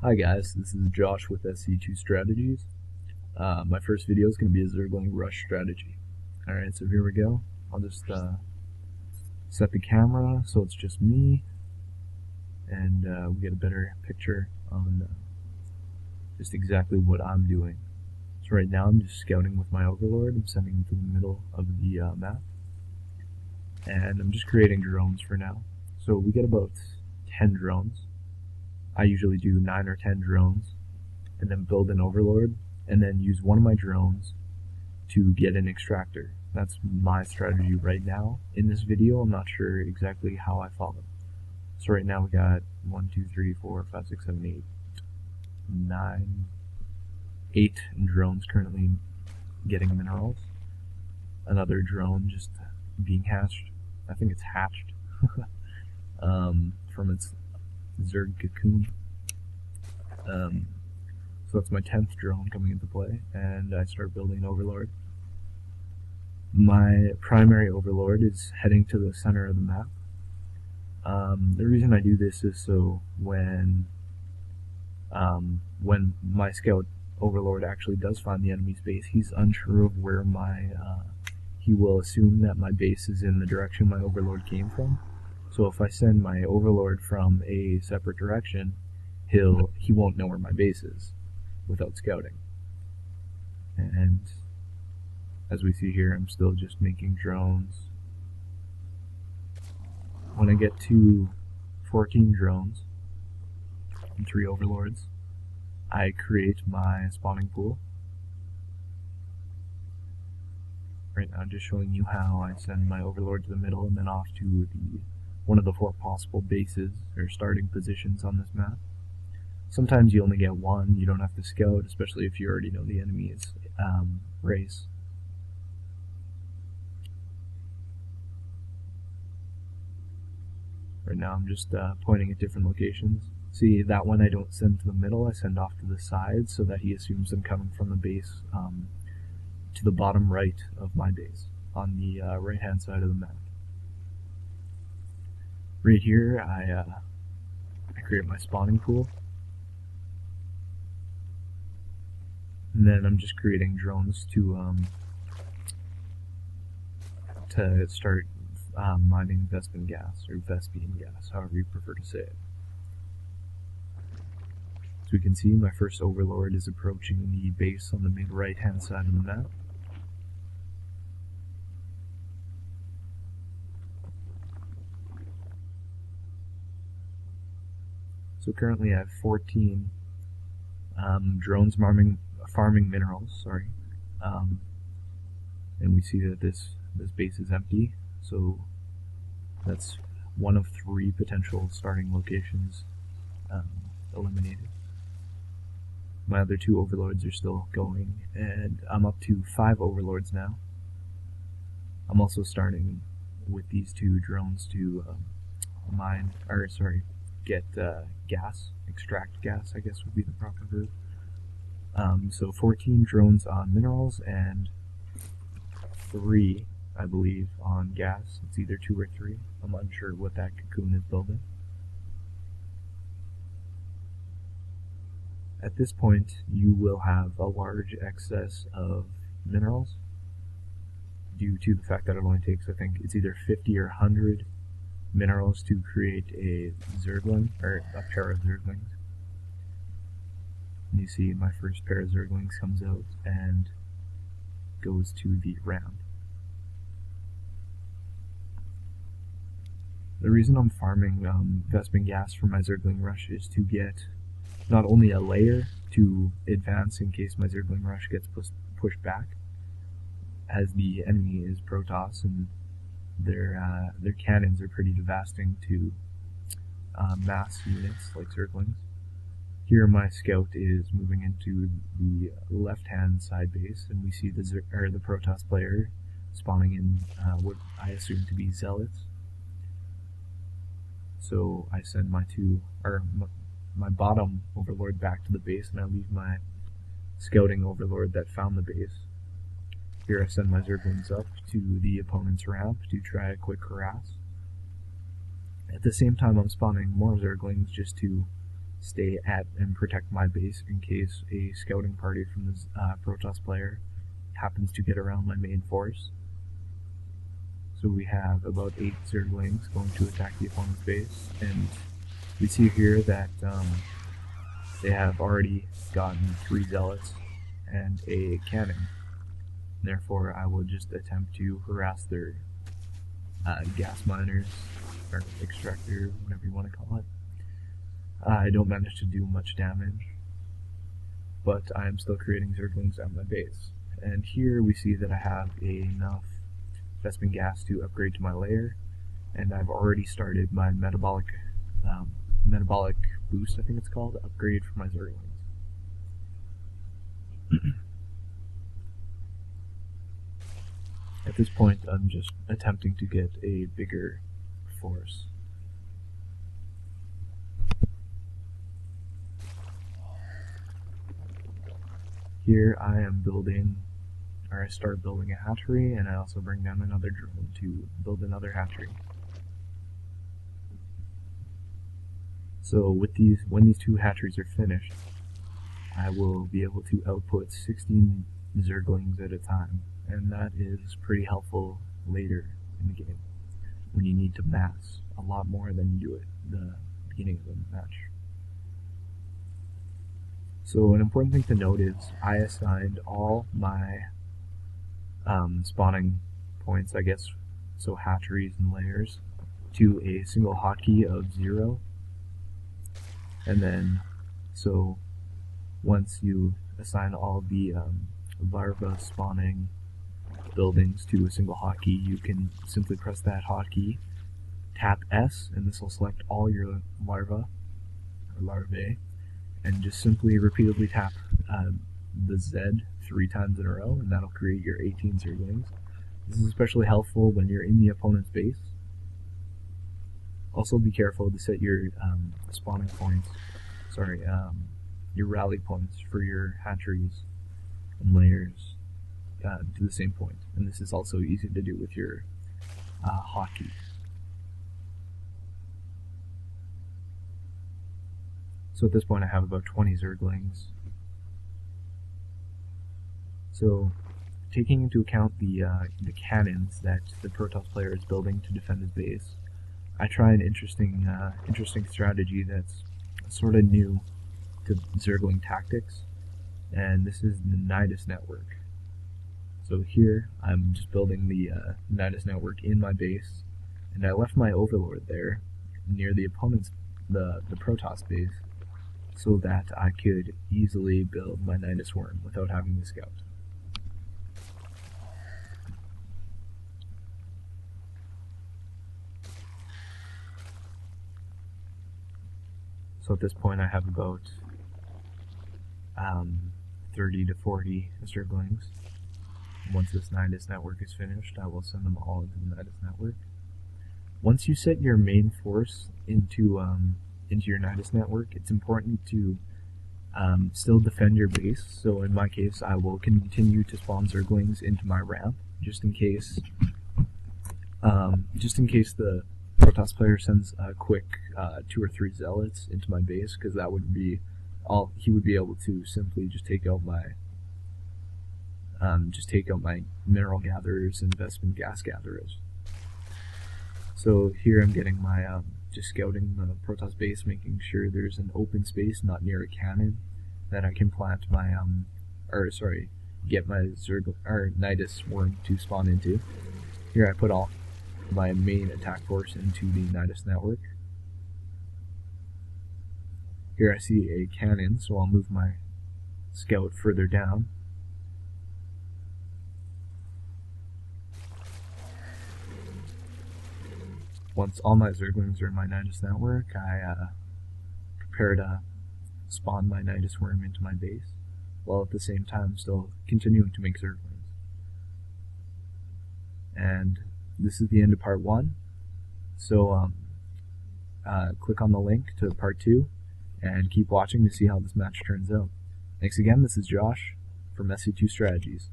Hi guys, this is Josh with SC2 Strategies. My first video is going to be a Zergling rush strategy. Alright, so here we go. I'll just set the camera so it's just me, and we get a better picture on just exactly what I'm doing. So right now I'm just scouting with my Overlord. I'm sending him to the middle of the map, and I'm just creating drones for now. So we get about 10 drones. I usually do 9 or 10 drones, and then build an Overlord, and then use one of my drones to get an extractor. That's my strategy right now. In this video, I'm not sure exactly how I follow. So right now we got 1, 2, 3, 4, 5, 6, 7, 8, 9, 8 drones currently getting minerals. Another drone just being hatched. I think it's hatched from its Zerg cocoon. So that's my 10th drone coming into play, and I start building an Overlord. My primary Overlord is heading to the center of the map. The reason I do this is so when my scout Overlord actually does find the enemy's base, he's unsure of where he will assume that my base is in the direction my Overlord came from. So if I send my Overlord from a separate direction, he won't know where my base is without scouting. And as we see here, I'm still just making drones. When I get to 14 drones and 3 Overlords, I create my spawning pool. Right now I'm just showing you how I send my Overlord to the middle and then off to one of the 4 possible bases or starting positions on this map. Sometimes you only get one, you don't have to scout, especially if you already know the enemy's race. Right now I'm just pointing at different locations. See, that one I don't send to the middle, I send off to the side so that he assumes I'm coming from the base to the bottom right of my base, on the right hand side of the map. Right here I create my spawning pool, and then I'm just creating drones to start mining Vespian gas, or Vespian gas, however you prefer to say it. So we can see my first Overlord is approaching the base on the mid right hand side of the map. So currently I have 14 drones farming minerals, and we see that this base is empty, so that's one of 3 potential starting locations eliminated. My other 2 Overlords are still going, and I'm up to 5 Overlords now. I'm also starting with these 2 drones to get gas, extract gas, I guess would be the proper verb. So 14 drones on minerals and 3, I believe, on gas. It's either 2 or 3. I'm unsure what that cocoon is building. At this point, you will have a large excess of minerals due to the fact that it only takes, I think, it's either 50 or 100 minerals to create a Zergling, or a pair of Zerglings. And you see my first pair of Zerglings comes out and goes to the round. The reason I'm farming Vespian gas for my Zergling rush is to get not only a layer to advance in case my Zergling rush gets pushed back, as the enemy is Protoss and their cannons are pretty devastating to mass units like Zerglings. Here my scout is moving into the left-hand side base, and we see the Protoss player spawning in what I assume to be Zealots. So I send my bottom Overlord back to the base, and I leave my scouting Overlord that found the base. Here I send my Zerglings up to the opponent's ramp to try a quick harass. At the same time I'm spawning more Zerglings just to stay at and protect my base in case a scouting party from this Protoss player happens to get around my main force. So we have about 8 Zerglings going to attack the opponent's base, and we see here that they have already gotten 3 Zealots and a cannon. Therefore, I will just attempt to harass their gas miners, or extractor, whatever you want to call it. I don't manage to do much damage, but I am still creating Zerglings at my base. And here we see that I have enough Vespene gas to upgrade to my layer, and I've already started my metabolic boost, I think it's called, upgrade for my Zerglings. At this point, I'm just attempting to get a bigger force. Here I am building, or I start building a hatchery, and I also bring down another drone to build another hatchery. So with when these 2 hatcheries are finished, I will be able to output 16 Zerglings at a time, and that is pretty helpful later in the game, when you need to mass a lot more than you do at the beginning of the match. So an important thing to note is I assigned all my spawning points, I guess, so hatcheries and layers, to a single hotkey of 0. And then, so once you assign all the larva spawning buildings to a single hotkey, you can simply press that hotkey, tap S, and this will select all your larvae, and just simply repeatedly tap the Z 3 times in a row, and that'll create your 18 Zerglings. This is especially helpful when you're in the opponent's base. Also be careful to set your spawning points, your rally points for your hatcheries and layers to the same point, and this is also easy to do with your hotkey. So at this point I have about 20 Zerglings. So taking into account the cannons that the Protoss player is building to defend his base, I try an interesting strategy that's sort of new to Zergling tactics, and this is the Nydus network. So here I'm just building the Nydus network in my base, and I left my overlord there near the opponent's the Protoss base, so that I could easily build my Nydus worm without having to scout. So at this point I have about 30 to 40 Zerglings. Once this Nydus network is finished, I will send them all into the Nydus network. Once you set your main force into your Nydus network, it's important to still defend your base. So in my case, I will continue to spawn Zerglings into my ramp, just in case the Protoss player sends a quick 2 or 3 zealots into my base, because that would be all he would be able to simply just take out my mineral gatherers and Vespene gas gatherers. So here I'm getting my just scouting the Protoss base, making sure there's an open space not near a cannon that I can plant my get my Nydus worm to spawn into. Here I put all my main attack force into the Nydus network. Here I see a cannon, so I'll move my scout further down. Once all my Zerglings are in my Nydus network, I prepare to spawn my Nydus worm into my base, while at the same time still continuing to make Zerglings. And this is the end of part 1, so click on the link to part 2, and keep watching to see how this match turns out. Thanks again, this is Josh from SC2 Strategies.